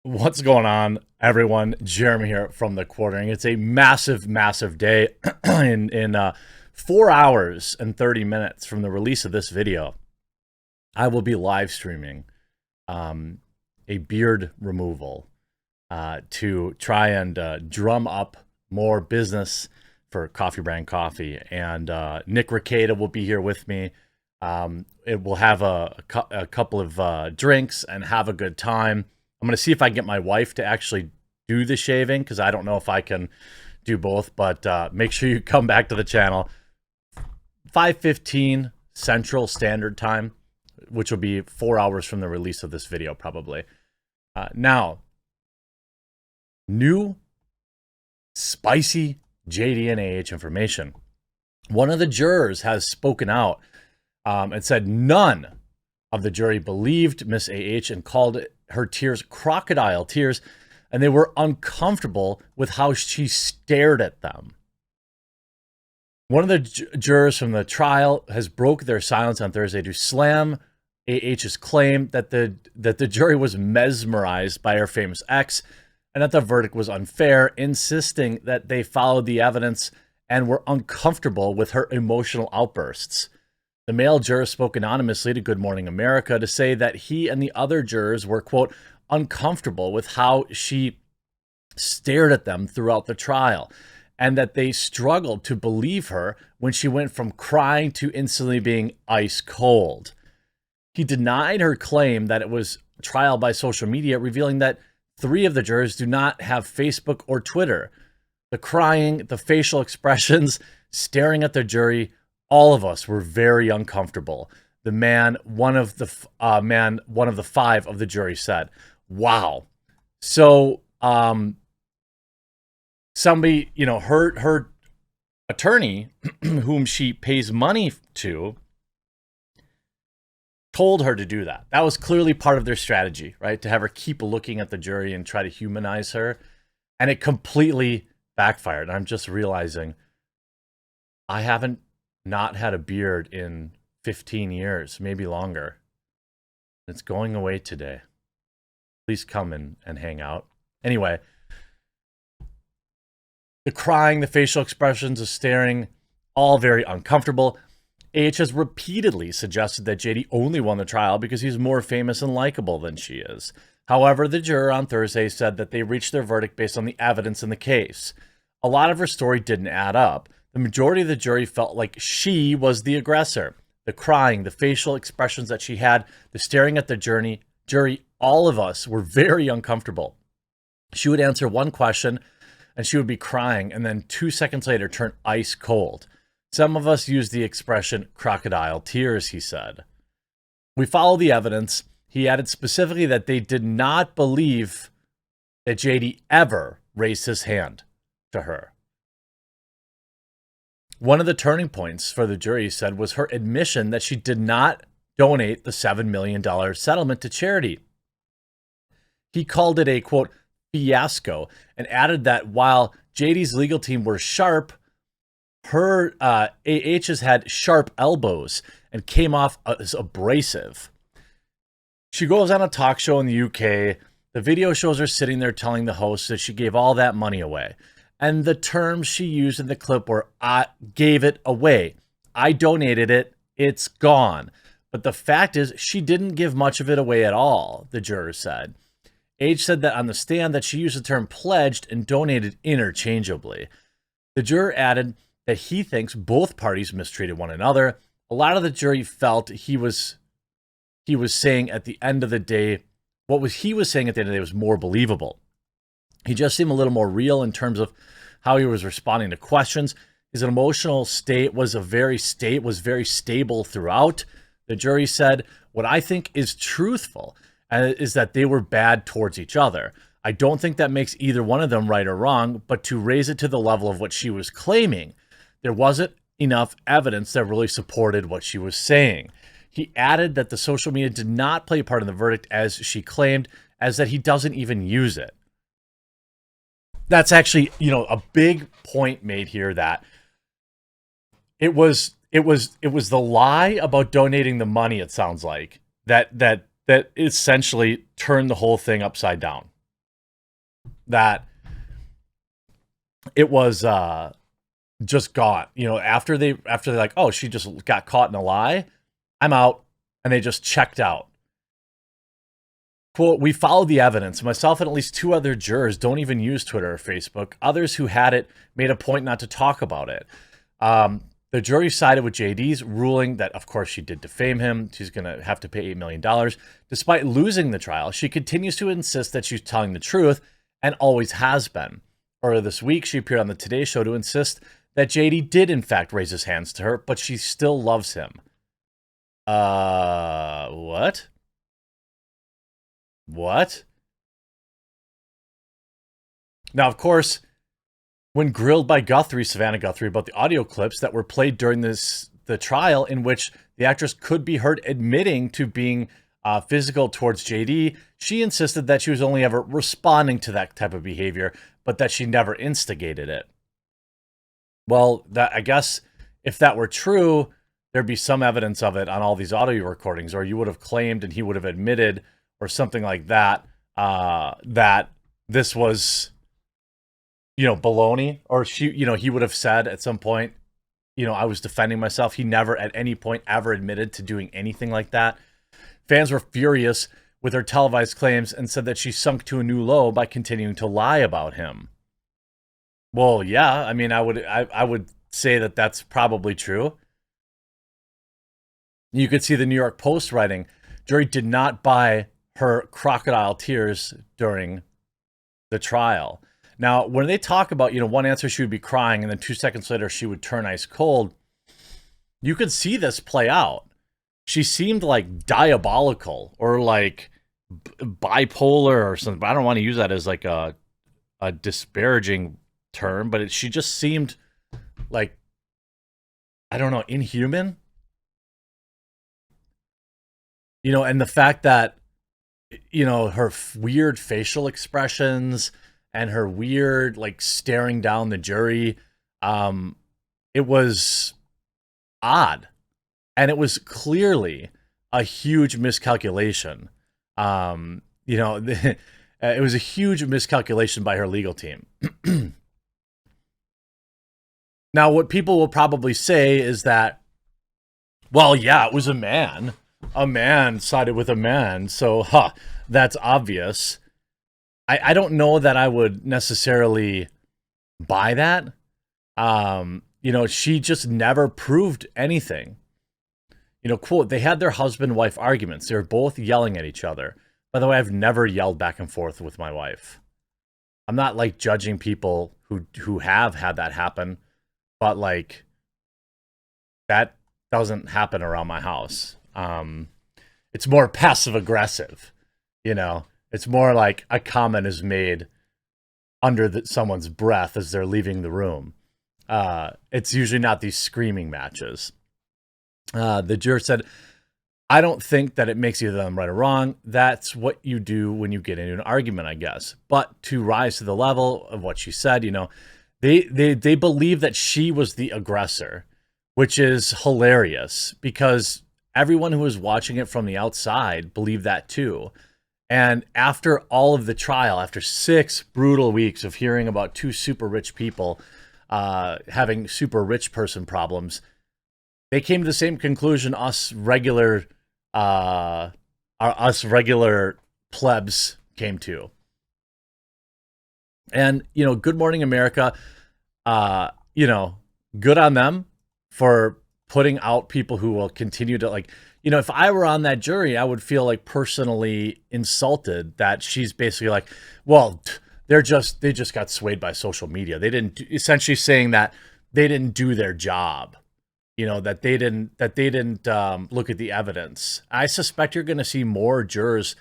What's going on, everyone? Jeremy here from the Quartering. It's a massive, massive day. in 4 hours and 30 minutes from the release of this video, I will be live streaming a beard removal to try and drum up more business for Coffee Brand Coffee. And Nick Ricada will be here with me. It will have a couple of drinks and have a good time. I'm going to see if I can get my wife to actually do the shaving, because I don't know if I can do both. But make sure you come back to the channel. 5:15 Central Standard Time, which will be 4 hours from the release of this video, probably. Now, new spicy JD and AH information. One of the jurors has spoken out and said none of the jury believed Miss AH and called her tears crocodile tears, and they were uncomfortable with how she stared at them. One of the jurors from the trial has broke their silence on Thursday to slam AH's claim that the jury was mesmerized by her famous ex and that the verdict was unfair, insisting that they followed the evidence and were uncomfortable with her emotional outbursts. The male juror spoke anonymously to Good Morning America to say that he and the other jurors were, quote, uncomfortable with how she stared at them throughout the trial, and that they struggled to believe her when she went from crying to instantly being ice cold. He denied her claim that it was trial by social media, revealing that 3 of the jurors do not have Facebook or Twitter. The crying, the facial expressions, staring at the jury, all of us were very uncomfortable. The man, one of the 5 of the jury said. Wow. So, somebody, her attorney, whom she pays money to, told her to do that. That was clearly part of their strategy, right? To have her keep looking at the jury and try to humanize her. And it completely backfired. I'm just realizing I haven't not had a beard in 15 years, maybe longer. It's going away today. Please come and hang out. Anyway, the crying, the facial expressions, the staring, all very uncomfortable. AH has repeatedly suggested that JD only won the trial because he's more famous and likable than she is. However, the juror on Thursday said that they reached their verdict based on the evidence in the case. A lot of her story didn't add up. The majority of the jury felt like she was the aggressor. The crying, the facial expressions that she had, the staring at the jury, all of us were very uncomfortable. She would answer one question and she would be crying, and then 2 seconds later turn ice cold. Some of us used the expression crocodile tears, he said. We follow the evidence. He added specifically that they did not believe that JD ever raised his hand to her. One of the turning points for the jury, said, was her admission that she did not donate the $7 million settlement to charity. He called it a, quote, fiasco, and added that while JD's legal team were sharp, her AH's had sharp elbows and came off as abrasive. She goes on a talk show in the UK. The video shows her sitting there telling the host that she gave all that money away. And the terms she used in the clip were, I gave it away. I donated it. It's gone. But the fact is, she didn't give much of it away at all, the juror said. H said that on the stand that she used the term pledged and donated interchangeably. The juror added that he thinks both parties mistreated one another. A lot of the jury felt he was saying at the end of the day, he was saying at the end of the day was more believable. He just seemed a little more real in terms of how he was responding to questions. His emotional state was very stable throughout. The jury said, what I think is truthful is that they were bad towards each other. I don't think that makes either one of them right or wrong, but to raise it to the level of what she was claiming, there wasn't enough evidence that really supported what she was saying. He added that the social media did not play a part in the verdict as she claimed, as that he doesn't even use it. That's actually, a big point made here, that it was the lie about donating the money, it sounds like, that essentially turned the whole thing upside down. that it was just gone. You know, after they're like, oh, she just got caught in a lie, I'm out, and they just checked out. Quote, we followed the evidence. Myself and at least 2 other jurors don't even use Twitter or Facebook. Others who had it made a point not to talk about it. The jury sided with JD's, ruling that, of course, she did defame him. She's going to have to pay $8 million. Despite losing the trial, she continues to insist that she's telling the truth and always has been. Earlier this week, she appeared on the Today Show to insist that JD did, in fact, raise his hands to her, but she still loves him. What? What? Now, of course, when grilled by Savannah Guthrie, about the audio clips that were played during the trial in which the actress could be heard admitting to being physical towards JD, she insisted that she was only ever responding to that type of behavior, but that she never instigated it. Well, I guess if that were true, there'd be some evidence of it on all these audio recordings, or you would have claimed and he would have admitted or something like that, that this was, you know, baloney, or he would have said at some point, you know, I was defending myself. He never at any point ever admitted to doing anything like that. Fans were furious with her televised claims and said that she sunk to a new low by continuing to lie about him. Well, yeah, I mean, I would say that that's probably true. You could see the New York Post writing, jury did not buy her crocodile tears during the trial. Now, when they talk about, you know, one answer she would be crying and then 2 seconds later she would turn ice cold, you could see this play out. She seemed like diabolical or like bipolar or something. I don't want to use that as like a disparaging term, but she just seemed like, I don't know, inhuman. You know, and the fact that, you know, her weird facial expressions and her weird, like, staring down the jury, it was odd. And it was clearly a huge miscalculation. You know, it was a huge miscalculation by her legal team. Now, what people will probably say is that, well, yeah, it was a man. A man sided with a man, so, that's obvious. I don't know that I would necessarily buy that. You know, she just never proved anything. You know, quote, they had their husband-wife arguments. They were both yelling at each other. By the way, I've never yelled back and forth with my wife. I'm not, like, judging people who have had that happen, but, like, that doesn't happen around my house. It's more passive-aggressive, you know? It's more like a comment is made under someone's breath as they're leaving the room. It's usually not these screaming matches. The juror said, I don't think that it makes either of them right or wrong. That's what you do when you get into an argument, I guess. But to rise to the level of what she said, you know, they believe that she was the aggressor, which is hilarious because everyone who was watching it from the outside believed that too. And after all of the trial, after 6 brutal weeks of hearing about 2 super rich people having super rich person problems, they came to the same conclusion us regular plebs came to. And, you know, Good Morning America, you know, good on them for putting out people who will continue to, like, you know, if I were on that jury, I would feel like personally insulted that she's basically like, well, they just got swayed by social media. They didn't, essentially saying that they didn't do their job, you know, that they didn't look at the evidence. I suspect you're going to see more jurors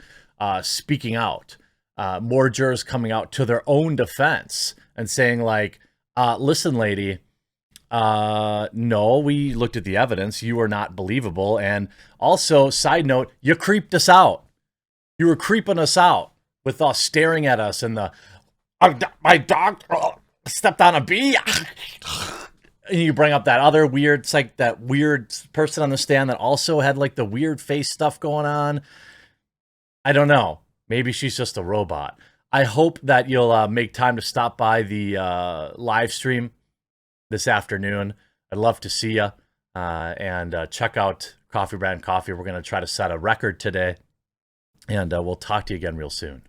speaking out, more jurors coming out to their own defense and saying like, listen, lady, no, we looked at the evidence. You are not believable. And also, side note, you creeped us out. You were creeping us out with us staring at us and my dog stepped on a bee. And you bring up that other weird, it's like that weird person on the stand that also had like the weird face stuff going on. I don't know. Maybe she's just a robot. I hope that you'll make time to stop by the live stream this afternoon. I'd love to see you and check out Coffee Brand Coffee. We're going to try to set a record today, and we'll talk to you again real soon.